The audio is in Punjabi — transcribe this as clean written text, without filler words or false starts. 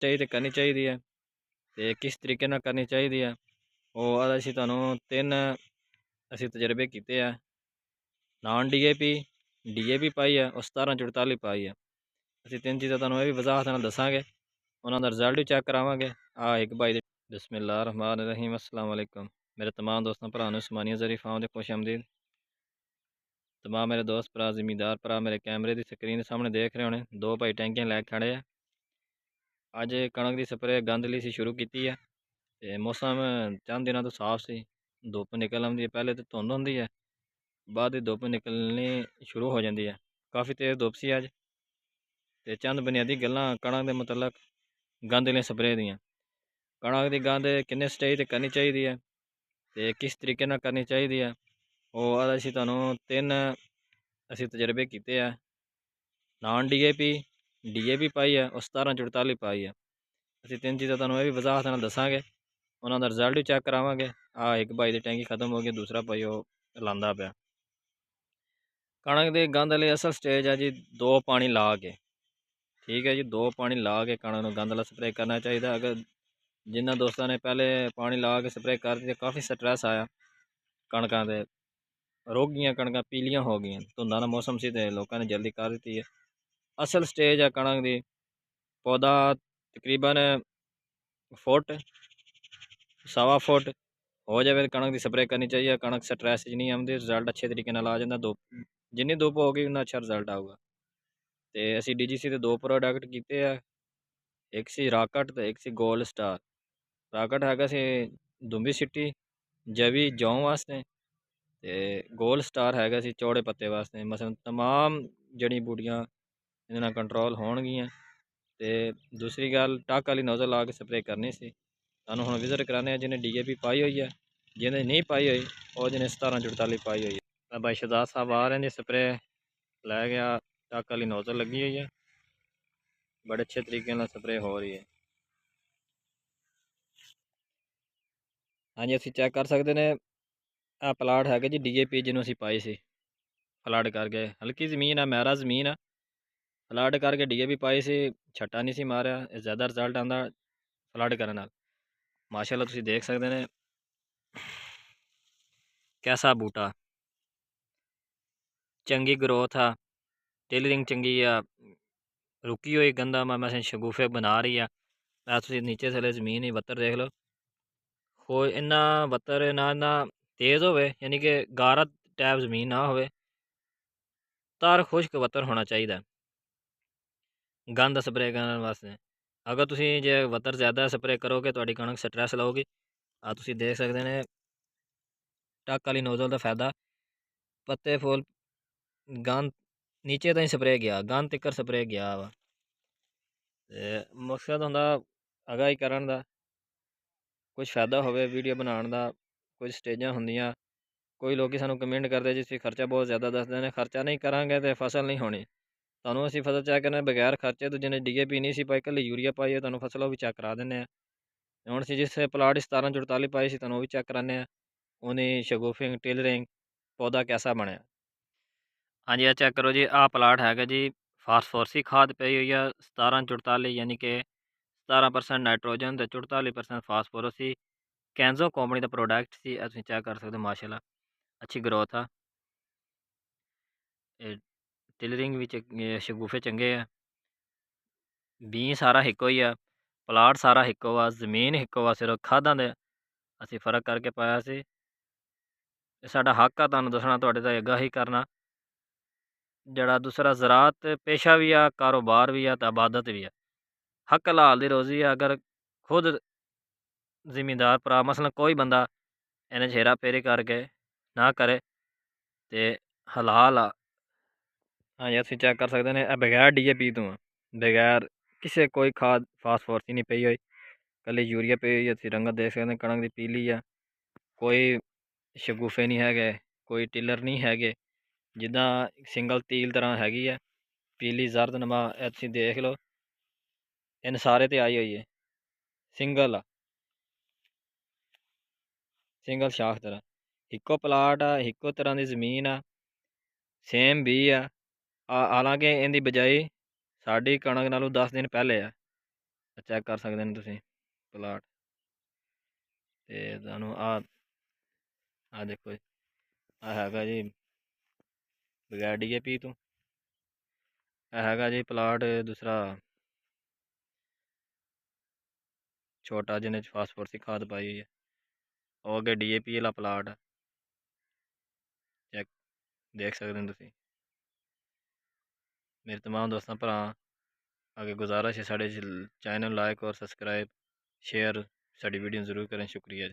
ਚਾਹੀਦੀ ਕਰਨੀ ਚਾਹੀਦੀ ਹੈ ਤੇ ਕਿਸ ਤਰੀਕੇ ਨਾਲ ਕਰਨੀ ਚਾਹੀਦੀ ਹੈ, ਉਹ ਅਸੀਂ ਤੁਹਾਨੂੰ ਤਿੰਨ ਤਜਰਬੇ ਕੀਤੇ ਆ। ਨਾਨ ਡੀਏਪੀ ਪਾਈ ਹੈ, ਉਹ 1744 ਪਾਈ ਹੈ। ਅਸੀਂ ਤਿੰਨ ਚੀਜ਼ਾਂ ਤੁਹਾਨੂੰ ਇਹ ਵੀ ਵਜ਼ਾਹਤ ਨਾਲ ਦੱਸਾਂਗੇ, ਉਹਨਾਂ ਦਾ ਰਿਜ਼ਲਟ ਵੀ ਚੈੱਕ ਕਰਾਵਾਂਗੇ। ਇੱਕ ਭਾਈ ਦੇ ਬਿਸਮਿਲ੍ਲਾਹ ਰਹਿਮਾਨ ਰਹੀਮ। अस्सलाम वालेकुम ਮੇਰੇ तमाम ਦੋਸਤਾਂ ਭਰਾ ਨੂੰ ਉਸਮਾਨੀਆ ਜ਼ਰੀ ਫਾਰਮ ਦੇ ਖੁਸ਼ ਆਮਦੀਦ। तमाम ਮੇਰੇ ਦੋਸਤ ਭਰਾ ਜ਼ਿਮੀਂਦਾਰ ਭਰਾ ਮੇਰੇ ਕੈਮਰੇ ਦੀ ਸਕਰੀਨ ਦੇ ਸਾਹਮਣੇ ਦੇਖ ਰਹੇ ਹੋਣੇ, ਦੋ ਭਾਈ ਟੈਂਕੀਆਂ ਲੈ ਕੇ ਖੜੇ ਆ। ਅੱਜ ਕਣਕ ਦੀ ਸਪਰੇਅ ਗੰਦ ਲਈ ਸੀ ਸ਼ੁਰੂ ਕੀਤੀ ਹੈ ਤੇ ਮੌਸਮ ਚੰਦ ਦਿਨਾਂ ਤੋਂ ਸਾਫ਼ ਸੀ। ਧੁੱਪ ਨਿਕਲ ਆਉਂਦੀ ਹੈ, ਪਹਿਲੇ ਤਾਂ ਧੁੰਦ ਹੁੰਦੀ ਹੈ, ਬਾਅਦ ਵਿੱਚ ਧੁੱਪ ਨਿਕਲਣੀ ਸ਼ੁਰੂ ਹੋ ਜਾਂਦੀ ਹੈ। ਕਾਫੀ ਤੇਜ਼ ਧੁੱਪ ਸੀ ਅੱਜ ਤੇ ਚੰਦ ਬੁਨਿਆਦੀ ਗੱਲਾਂ ਕਣਕ ਦੇ ਮੁਤਲਕ ਗੰਦ ਲਈ ਸਪਰੇਅ ਦੀਆਂ। ਕਣਕ ਦੀ ਗੰਦ ਕਿੰਨੇ ਸਟੇਜ ਤੇ ਕਰਨੀ ਚਾਹੀਦੀ ਹੈ ਤੇ ਕਿਸ ਤਰੀਕੇ ਨਾਲ ਕਰਨੀ ਚਾਹੀਦੀ ਹੈ, ਉਹ ਅਸੀਂ ਤੁਹਾਨੂੰ ਤਿੰਨ ਤਜਰਬੇ ਕੀਤੇ ਆ। ਨਾਨ ਡੀਏਪੀ ਪਾਈ ਹੈ, ਉਹ 1744 ਪਾਈ ਹੈ। ਅਸੀਂ ਤਿੰਨ ਚੀਜ਼ਾਂ ਤੁਹਾਨੂੰ ਇਹ ਵੀ ਵਜ਼ਾਹਤ ਨਾਲ ਦੱਸਾਂਗੇ, ਉਹਨਾਂ ਦਾ ਰਿਜ਼ਲਟ ਵੀ ਚੈੱਕ ਕਰਾਵਾਂਗੇ। ਇੱਕ ਭਾਈ ਦੀ ਟੈਂਕੀ ਖਤਮ ਹੋ ਗਈ, ਦੂਸਰਾ ਭਾਈ ਉਹ ਲਾਂਦਾ ਪਿਆ। ਕਣਕ ਦੇ ਗੰਦ ਲਈ ਅਸਲ ਸਟੇਜ ਹੈ ਜੀ 2 ਪਾਣੀ ਲਾ ਕੇ। ਠੀਕ ਹੈ ਜੀ, 2 ਪਾਣੀ ਲਾ ਕੇ ਕਣਕ ਨੂੰ ਗੰਦ ਵਾਲਾ ਸਪਰੇਅ ਕਰਨਾ ਚਾਹੀਦਾ। ਅਗਰ ਜਿਨ੍ਹਾਂ ਦੋਸਤਾਂ ਨੇ ਪਹਿਲੇ ਪਾਣੀ ਲਾ ਕੇ ਸਪਰੇਅ ਕਰ ਦਿੱਤੀ, ਕਾਫੀ ਸਟਰੈਸ ਆਇਆ ਕਣਕਾਂ ਦੇ, ਰੁਕ ਗਈਆਂ ਕਣਕਾਂ, ਪੀਲੀਆਂ ਹੋ ਗਈਆਂ। ਧੁੰਦਾਂ ਦਾ ਮੌਸਮ ਸੀ ਤੇ ਲੋਕਾਂ ਨੇ ਜਲਦੀ ਕਰ ਦਿੱਤੀ ਹੈ। ਅਸਲ ਸਟੇਜ ਹੈ ਕਣਕ ਦੀ, ਪੌਦਾ ਤਕਰੀਬਨ ਫੁੱਟ ਸਵਾ ਫੁੱਟ ਹੋ ਜਾਵੇ ਕਣਕ ਦੀ ਸਪਰੇਅ ਕਰਨੀ ਚਾਹੀਏ। ਕਣਕ ਸਟਰੈਸ 'ਚ ਨਹੀਂ ਆਉਂਦੀ, ਰਿਜ਼ਲਟ ਅੱਛੇ ਤਰੀਕੇ ਨਾਲ ਆ ਜਾਂਦਾ। ਜਿੰਨੀ ਧੁੱਪ ਹੋਗੀ ਉਨਾ ਅੱਛਾ ਰਿਜ਼ਲਟ ਆਊਗਾ। ਤੇ ਅਸੀਂ DGC ਦੇ 2 ਪ੍ਰੋਡਕਟ ਕੀਤੇ ਆ, ਇੱਕ ਸੀ ਰਾਕਟ ਤੇ ਇੱਕ ਸੀ ਗੋਲਡ ਸਟਾਰ। ਰਾਕਟ ਹੈਗਾ ਸੀ ਦੁੰਬੀ ਸਿੱਟੀ ਜਵੀ ਜੌਂ ਵਾਸਤੇ ਤੇ ਗੋਲਡ ਸਟਾਰ ਹੈਗਾ ਸੀ ਚੌੜੇ ਪੱਤੇ ਵਾਸਤੇ। ਮਸਲਨ ਤਮਾਮ ਜੜੀ ਬੂਟੀਆਂ ਇਹਦੇ ਨਾਲ ਕੰਟਰੋਲ ਹੋਣਗੀਆਂ। ਤੇ ਦੂਸਰੀ ਗੱਲ, ਟੱਕ ਵਾਲੀ ਨੋਜ਼ਲ ਲਾ ਕੇ ਸਪਰੇਅ ਕਰਨੀ ਸੀ। ਤੁਹਾਨੂੰ ਹੁਣ ਵਿਜ਼ਿਟ ਕਰਾਉਂਦੇ ਹਾਂ ਜਿਹਨੇ DAP ਪਾਈ ਹੋਈ ਹੈ, ਜਿਹਨੇ ਨਹੀਂ ਪਾਈ ਹੋਈ ਉਹ ਜਿਹਨੇ 1744 ਪਾਈ ਹੋਈ ਹੈ। ਭਾਈ ਸ਼ਹਜ਼ਾਦ ਸਾਹਿਬ ਆ ਰਹੇ ਨੇ, ਸਪਰੇਅ ਲੈ ਗਿਆ, ਟੱਕ ਵਾਲੀ ਨੋਜ਼ਲ ਲੱਗੀ ਹੋਈ ਹੈ, ਬੜੇ ਅੱਛੇ ਤਰੀਕੇ ਨਾਲ ਸਪਰੇਅ ਹੋ ਰਹੀ ਹੈ। ਹਾਂਜੀ, ਅਸੀਂ ਚੈੱਕ ਕਰ ਸਕਦੇ ਨੇ। ਆਹ ਪਲਾਟ ਹੈਗਾ ਜੀ DAP ਜਿਹਨੂੰ ਅਸੀਂ ਪਾਈ ਸੀ, ਫਲੱਡ ਕਰਕੇ। ਹਲਕੀ ਜ਼ਮੀਨ ਆ, ਮਹਿਰਾ ਜ਼ਮੀਨ ਆ, ਫਲੱਡ ਕਰਕੇ DAP ਪਾਈ ਸੀ, ਛੱਟਾ ਨਹੀਂ ਸੀ ਮਾਰਿਆ। ਇਹ ਜ਼ਿਆਦਾ ਰਿਜ਼ਲਟ ਆਉਂਦਾ ਫਲੱਡ ਕਰਨ ਨਾਲ। ਮਾਸ਼ਾਅੱਲਾ ਤੁਸੀਂ ਦੇਖ ਸਕਦੇ ਨੇ ਕੈਸਾ ਬੂਟਾ, ਚੰਗੀ ਗਰੋਥ ਆ, ਟੇਲਰਿੰਗ ਚੰਗੀ ਆ, ਰੁਕੀ ਹੋਈ ਗੰਦਾ ਮੈਂ ਸ਼ਗੂਫੇ ਬਣਾ ਰਹੀ ਆ। ਤੁਸੀਂ ਨੀਚੇ ਥੱਲੇ ਜ਼ਮੀਨ ਹੀ ਬੱਤਰ ਦੇਖ ਲਓ, ਕੋਈ ਇੰਨਾ ਬੱਤਰ ਨਾ ਤੇਜ਼ ਹੋਵੇ, ਯਾਨੀ ਕਿ ਗਾਰਾ ਟੈਪ ਜ਼ਮੀਨ ਨਾ ਹੋਵੇ, ਤਾਰ ਖੁਸ਼ਕ ਬੱਤਰ ਹੋਣਾ ਚਾਹੀਦਾ ਗੰਦ ਸਪਰੇਅ ਕਰਨ ਵਾਸਤੇ। ਅਗਰ ਤੁਸੀਂ ਜੇ ਬੱਤਰ ਜ਼ਿਆਦਾ ਸਪਰੇਅ ਕਰੋਗੇ ਤੁਹਾਡੀ ਕਣਕ ਸਟਰੈਸ ਲਓਗੀ। ਤੁਸੀਂ ਦੇਖ ਸਕਦੇ ਨੇ ਟੱਕ ਵਾਲੀ ਨੋਜ਼ਲ ਦਾ ਫਾਇਦਾ, ਪੱਤੇ ਫੁੱਲ ਗੰਦ ਨੀਚੇ ਤਾਂ ਹੀ ਸਪਰੇਅ ਗਿਆ, ਗੰਦ ਤਿੱਕਰ ਸਪਰੇਅ ਗਿਆ ਵਾ। ਤੇ ਮਕਸਦ ਹੁੰਦਾ ਅਗਾਹੀ ਕਰਨ ਦਾ, ਕੁਝ ਫਾਇਦਾ ਹੋਵੇ ਵੀਡੀਓ ਬਣਾਉਣ ਦਾ। ਕੁਝ ਸਟੇਜਾਂ ਹੁੰਦੀਆਂ, ਕੋਈ ਲੋਕ ਸਾਨੂੰ ਕਮੈਂਟ ਕਰਦੇ ਜਿਸ ਵੀ ਖਰਚਾ ਬਹੁਤ ਜ਼ਿਆਦਾ ਦੱਸਦੇ ਨੇ। ਖਰਚਾ ਨਹੀਂ ਕਰਾਂਗੇ ਤੇ ਫਸਲ ਨਹੀਂ ਹੋਣੀ। ਤੁਹਾਨੂੰ ਅਸੀਂ ਫਸਲ ਚੈੱਕ ਕਰਨਾ ਬਗੈਰ ਖਰਚੇ ਤੋਂ, ਜਿਹਨੇ DAP ਨਹੀਂ ਸੀ ਪਾਈ, ਇਕੱਲੀ ਯੂਰੀਆ ਪਾਈ ਹੈ, ਤੁਹਾਨੂੰ ਫਸਲ ਉਹ ਵੀ ਚੈੱਕ ਕਰਾ ਦਿੰਦੇ ਹਾਂ। ਹੁਣ ਅਸੀਂ ਜਿਸ ਪਲਾਟ 1744 ਪਾਈ ਸੀ ਤੁਹਾਨੂੰ ਉਹ ਵੀ ਚੈੱਕ ਕਰਾਉਂਦੇ ਹਾਂ, ਉਹਨੇ ਸ਼ਗੂਫਿੰਗ ਟੇਲਰਿੰਗ ਪੌਦਾ ਕੈਸਾ ਬਣਿਆ। ਹਾਂਜੀ, ਆ ਚੈੱਕ ਕਰੋ ਜੀ, ਆਹ ਪਲਾਟ ਹੈਗਾ ਜੀ, ਫਾਸਫੋਰਸੀ ਖਾਦ ਪਈ ਹੋਈ ਆ 1744, ਯਾਨੀ ਕਿ 17% ਨਾਈਟ੍ਰੋਜਨ ਤੇ 44% ਫਾਸਫੋਰਸ ਸੀ। ਕੈਂਜ਼ੋ ਕੰਪਨੀ ਦਾ ਪ੍ਰੋਡਕਟ ਸੀ। ਤੁਸੀਂ ਚੈੱਕ ਕਰ ਸਕਦੇ ਹੋ, ਮਾਸ਼ਾਅੱਲਾ ਅੱਛੀ ਗਰੋਥ ਆ। ਟੇਲਰਿੰਗ ਵਿੱਚ ਸ਼ਗੂਫੇ ਚੰਗੇ ਆ, ਬੀ ਸਾਰਾ ਇੱਕੋ ਹੀ ਆ, ਪਲਾਟ ਸਾਰਾ ਇੱਕੋ ਵਾ, ਜ਼ਮੀਨ ਇੱਕੋ ਵਾ, ਸਿਰਫ ਖਾਦਾਂ ਦੇ ਅਸੀਂ ਫਰਕ ਕਰਕੇ ਪਾਇਆ ਸੀ। ਇਹ ਸਾਡਾ ਹੱਕ ਆ ਤੁਹਾਨੂੰ ਦੱਸਣਾ, ਤੁਹਾਡੇ ਤਾਂ ਆਗਾਹੀ ਕਰਨਾ। ਜਿਹੜਾ ਦੂਸਰਾ ਜ਼ਰਾਤ ਪੇਸ਼ਾ ਵੀ ਆ, ਕਾਰੋਬਾਰ ਵੀ ਆ ਤੇ ਇਬਾਦਤ ਵੀ ਆ, ਹੱਕ ਹਲਾਲ ਦੀ ਰੋਜ਼ੀ ਆ। ਅਗਰ ਖੁਦ ਜ਼ਿਮੀਂਦਾਰ ਭਰਾ ਮਸਲਨ ਕੋਈ ਬੰਦਾ ਇਹਨੇ ਹੇਰਾ ਫੇਰੀ ਕਰਕੇ ਨਾ ਕਰੇ ਤੇ ਹਲਾਲ ਆ। ਹਾਂਜੀ, ਅਸੀਂ ਚੈੱਕ ਕਰ ਸਕਦੇ ਨੇ, ਇਹ ਬਗੈਰ DAP ਤੋਂ ਆ, ਬਗੈਰ ਕਿਸੇ ਕੋਈ ਖਾਦ ਫਾਸਫੋਰਸ ਨਹੀਂ ਪਈ ਹੋਈ, ਇਕੱਲੀ ਯੂਰੀਆ ਪਈ ਹੋਈ। ਅਸੀਂ ਰੰਗਤ ਦੇਖ ਸਕਦੇ ਕਣਕ ਦੀ ਪੀਲੀ ਆ, ਕੋਈ ਸ਼ਗੂਫੇ ਨਹੀਂ ਹੈਗੇ, ਕੋਈ ਟਿਲਰ ਨਹੀਂ ਹੈਗੇ, ਜਿੱਦਾਂ ਸਿੰਗਲ ਤੀਲ ਤਰ੍ਹਾਂ ਹੈਗੀ ਆ ਪੀਲੀ ਜ਼ਰਦ ਨਮਾ। ਇਹ ਤੁਸੀਂ ਦੇਖ ਲਓ, ਇਹਨ ਸਾਰੇ ਤੇ ਆਈ ਹੋਈ ਹੈ, ਸਿੰਗਲ ਆ, ਸਿੰਗਲ ਸ਼ਾਖ ਤਰ੍ਹਾਂ। ਇੱਕੋ ਪਲਾਟ ਆ, ਇੱਕੋ ਤਰ੍ਹਾਂ ਦੀ ਜ਼ਮੀਨ ਆ, ਸੇਮ ਬੀ ਆ। ਹਾਲਾਂਕਿ ਇਹਦੀ ਬਜਾਈ ਸਾਡੀ ਕਣਕ ਨਾਲੋਂ 10 ਦਿਨ ਪਹਿਲੇ ਆ, ਚੈੱਕ ਕਰ ਸਕਦੇ ਨੇ ਤੁਸੀਂ ਪਲਾਟ। ਤੇ ਤੁਹਾਨੂੰ ਆ ਦੇਖੋ ਜੀ, ਆ ਹੈਗਾ ਜੀ ਬਗੈਰ ਡੀਏਪੀ ਤੋਂ। ਇਹ ਹੈਗਾ ਜੀ ਪਲਾਟ ਦੂਸਰਾ ਛੋਟਾ, ਜਿਹਨੇ ਚ ਫਾਸਫੋਰਸ ਦੀ ਖਾਦ ਪਾਈ ਹੋਈ ਹੈ। ਉਹ ਅੱਗੇ ਡੀਏਪੀ ਵਾਲਾ ਪਲਾਟ ਚੈੱਕ ਦੇਖ ਸਕਦੇ ਹੋ ਤੁਸੀਂ। ਮੇਰੇ तमाम दोस्तों भरा आगे गुजारिश है साढ़े चैनल लाइक और सब्सक्राइब शेयर साड़ी वीडियो ज़रूर करें। शुक्रिया।